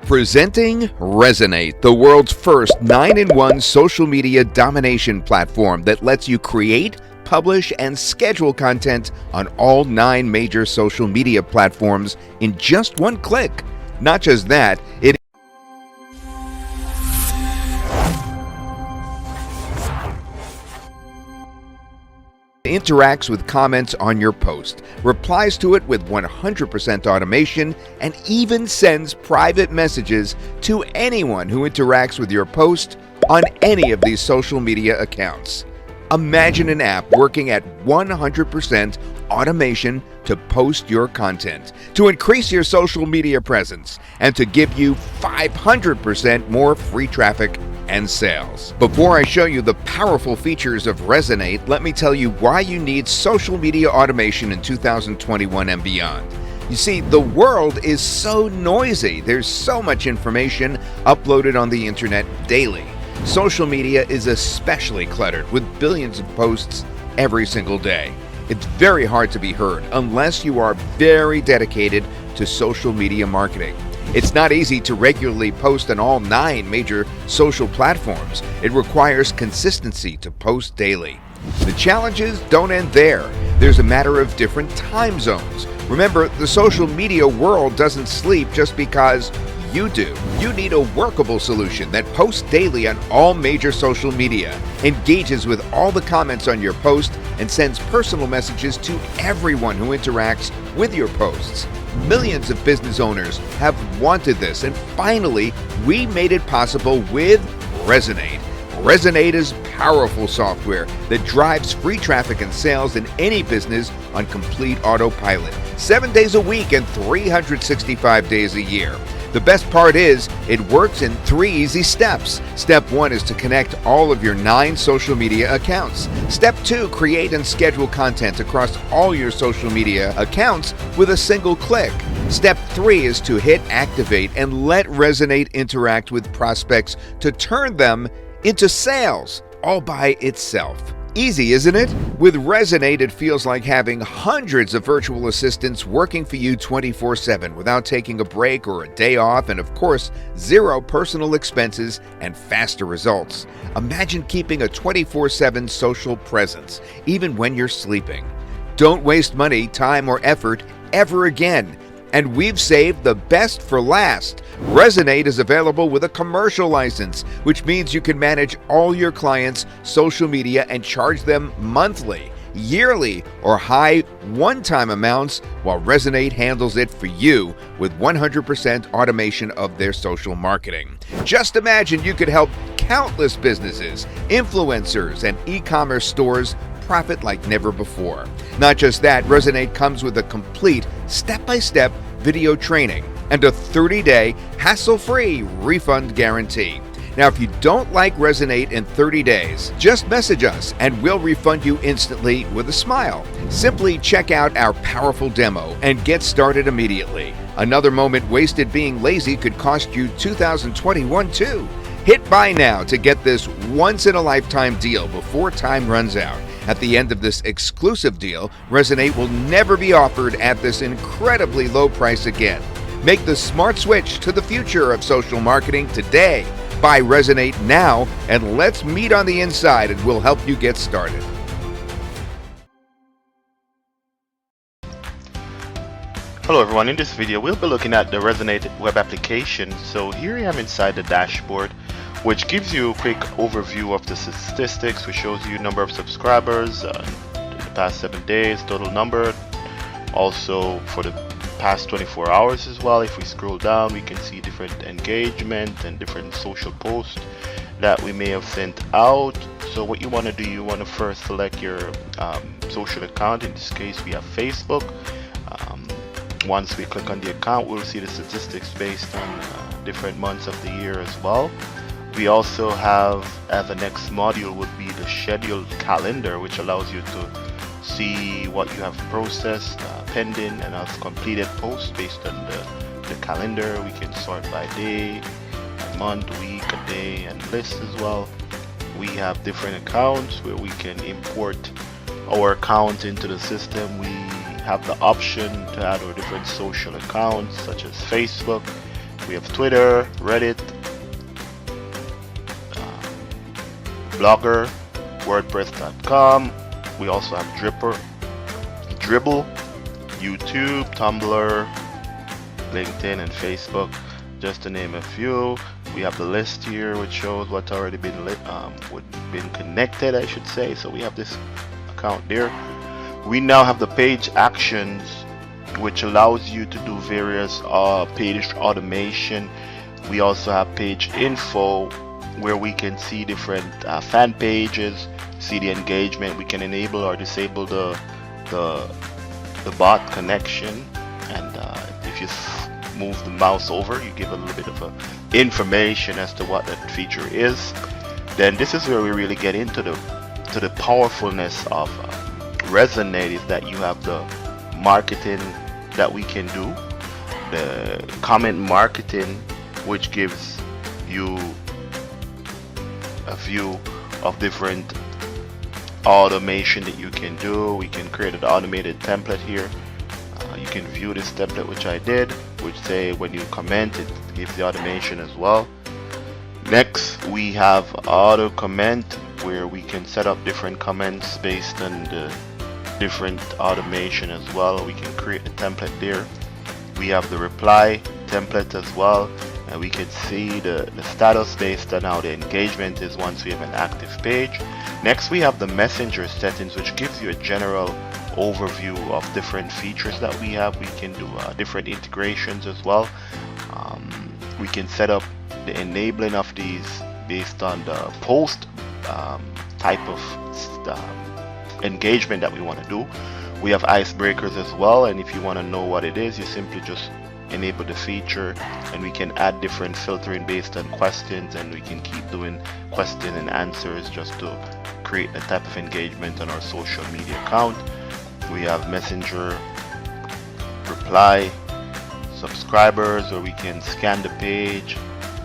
Presenting Rezonate, the world's first 9-in-1 social media domination platform that lets you create, publish, and schedule content on all 9 major social media platforms in just one click. Not just that, it interacts with comments on your post, replies to it with 100% automation, and even sends private messages to anyone who interacts with your post on any of these social media accounts. Imagine an app working at 100% automation to post your content, to increase your social media presence, and to give you 500% more free traffic and sales. Before I show you the powerful features of Rezonate, let me tell you why you need social media automation in 2021 and beyond. You see, the world is so noisy. There's so much information uploaded on the internet daily. Social media is especially cluttered with billions of posts every single day. It's very hard to be heard unless you are very dedicated to social media marketing. It's not easy to regularly post on all 9 major social platforms. It requires consistency to post daily. The challenges don't end there. There's a matter of different time zones. Remember, the social media world doesn't sleep just because you do. You need a workable solution that posts daily on all major social media, engages with all the comments on your post, and sends personal messages to everyone who interacts with your posts. Millions of business owners have wanted this, and finally, we made it possible with Rezonate. Rezonate is powerful software that drives free traffic and sales in any business on complete autopilot, 7 days a week and 365 days a year. The best part is, it works in 3 easy steps. Step 1 is to connect all of your 9 social media accounts. Step 2, create and schedule content across all your social media accounts with a single click. Step 3 is to hit activate and let Rezonate interact with prospects to turn them into sales, all by itself. Easy, isn't it? With Rezonate, it feels like having hundreds of virtual assistants working for you 24/7 without taking a break or a day off, and of course, 0 personal expenses and faster results. Imagine keeping a 24/7 social presence, even when you're sleeping. Don't waste money, time, or effort ever again. And we've saved the best for last. Rezonate is available with a commercial license, which means you can manage all your clients' social media and charge them monthly, yearly, or high one-time amounts, while Rezonate handles it for you with 100% automation of their social marketing. Just imagine you could help countless businesses, influencers, and e-commerce stores profit like never before. Not just that, Rezonate comes with a complete step-by-step video training and a 30-day hassle-free refund guarantee. Now, if you don't like Rezonate in 30 days, just message us and we'll refund you instantly with a smile. Simply check out our powerful demo and get started immediately. Another moment wasted being lazy could cost you 2021 too. Hit buy now to get this once-in-a-lifetime deal before time runs out. At the end of this exclusive deal, Rezonate will never be offered at this incredibly low price again. Make the smart switch to the future of social marketing today. Buy Rezonate now, and let's meet on the inside, and we'll help you get started. Hello everyone, in this video we'll be looking at the Rezonate web application. So here I am inside the dashboard, which gives you a quick overview of the statistics, which shows you number of subscribers in the past 7 days, total number, also for the past 24 hours as well. If we scroll down, we can see different engagement and different social posts that we may have sent out. So what you want to do, you want to first select your social account. In this case we have Facebook. Once we click on the account, we'll see the statistics based on different months of the year as well. We also have, as the next module would be the scheduled calendar, which allows you to see what you have processed, pending, and have completed posts based on the calendar. We can sort by day, a month, week, a day, and list as well. We have different accounts where we can import our account into the system. We have the option to add our different social accounts such as Facebook, We have Twitter, Reddit, Blogger, WordPress.com. We also have Dribble, YouTube, Tumblr, LinkedIn, and Facebook, just to name a few. We have the list here, which shows what's already been been connected, I should say. So we have this account there. We now have the page actions, which allows you to do various page automation. We also have page info, where we can see different fan pages, see the engagement. We can enable or disable the bot connection, and if you move the mouse over, you give a little bit of information as to what that feature is. Then this is where we really get into the powerfulness of Rezonate, is that you have the marketing that we can do, the comment marketing, which gives you a view of different automation that you can do. We can create an automated template here. You can view this template, which I did, which say when you comment, it gives the automation as well. Next, we have auto comment, where we can set up different comments based on the different automation as well. We can create a template there. We have the reply template as well, and we can see the status based on how the engagement is once we have an active page. Next, we have the messenger settings, which gives you a general overview of different features that we have. We can do different integrations as well. We can set up the enabling of these based on the post type of engagement that we want to do. We have icebreakers as well, and if you want to know what it is, you simply just enable the feature, and we can add different filtering based on questions, and we can keep doing question and answers just to create a type of engagement on our social media account. We have messenger reply, subscribers, where we can scan the page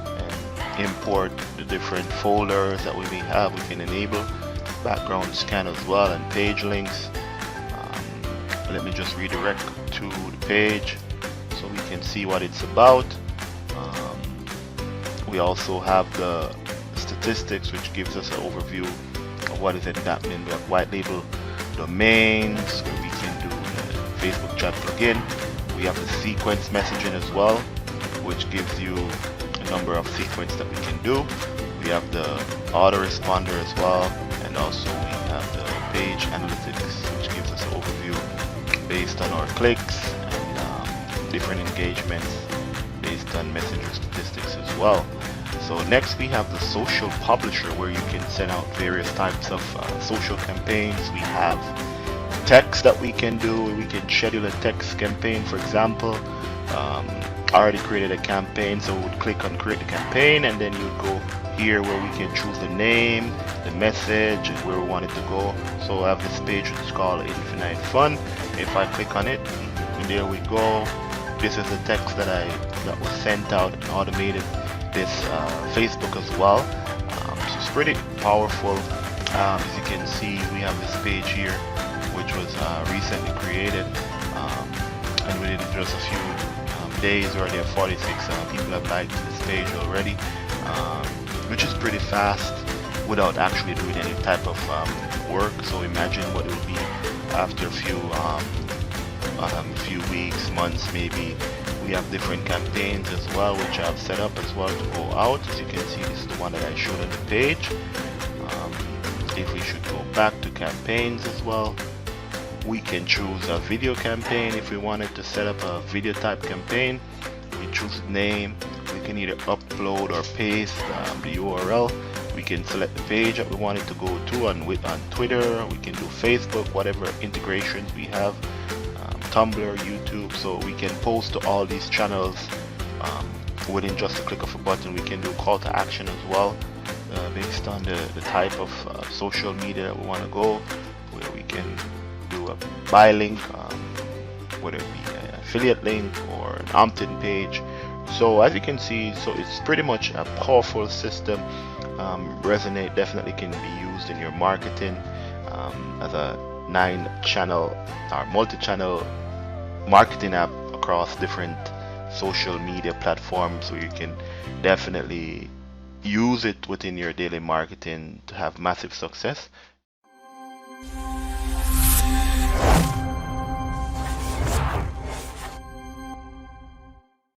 and import the different folders that we may have. We can enable background scan as well, and page links. Let me just redirect to the page so we can see what it's about. We also have the statistics, which gives us an overview of what is happening. We have white label domains, where we can do the Facebook chat plugin. We have the sequence messaging as well, which gives you a number of sequence that we can do. We have the autoresponder as well, and also we have the page analytics, which gives us an overview based on our clicks and different engagements based on messenger statistics as well. So next, we have the social publisher, where you can send out various types of social campaigns. We have text that we can do. We can schedule a text campaign, for example. I already created a campaign, so we would click on create the campaign, and then you would go here where we can choose the name, the message, and where we want it to go. So I have this page which is called Infinite Fun. If I click on it, and there we go. This is the text that was sent out and automated. This Facebook as well. So it's pretty powerful. As you can see, we have this page here, which was recently created, and within just a few days already have 46 people have liked this page already, which is pretty fast without actually doing any type of work. So imagine what it would be after a few weeks, months maybe. We have different campaigns as well, which I have set up as well to go out. As you can see, this is the one that I showed on the page. If we should go back to campaigns as well, we can choose a video campaign. If we wanted to set up a video type campaign, we choose the name. We can either upload or paste the URL. We can select the page that we want it to go to on Twitter. We can do Facebook, whatever integrations we have, Tumblr, YouTube. So we can post to all these channels within just a click of a button. We can do call to action as well, based on the type of social media that we want to go, where we can do a buy link, whether it be an affiliate link or an opt-in page. So as you can see, so it's pretty much a powerful system. Rezonate definitely can be used in your marketing as a 9-channel or multi-channel marketing app across different social media platforms, so you can definitely use it within your daily marketing to have massive success.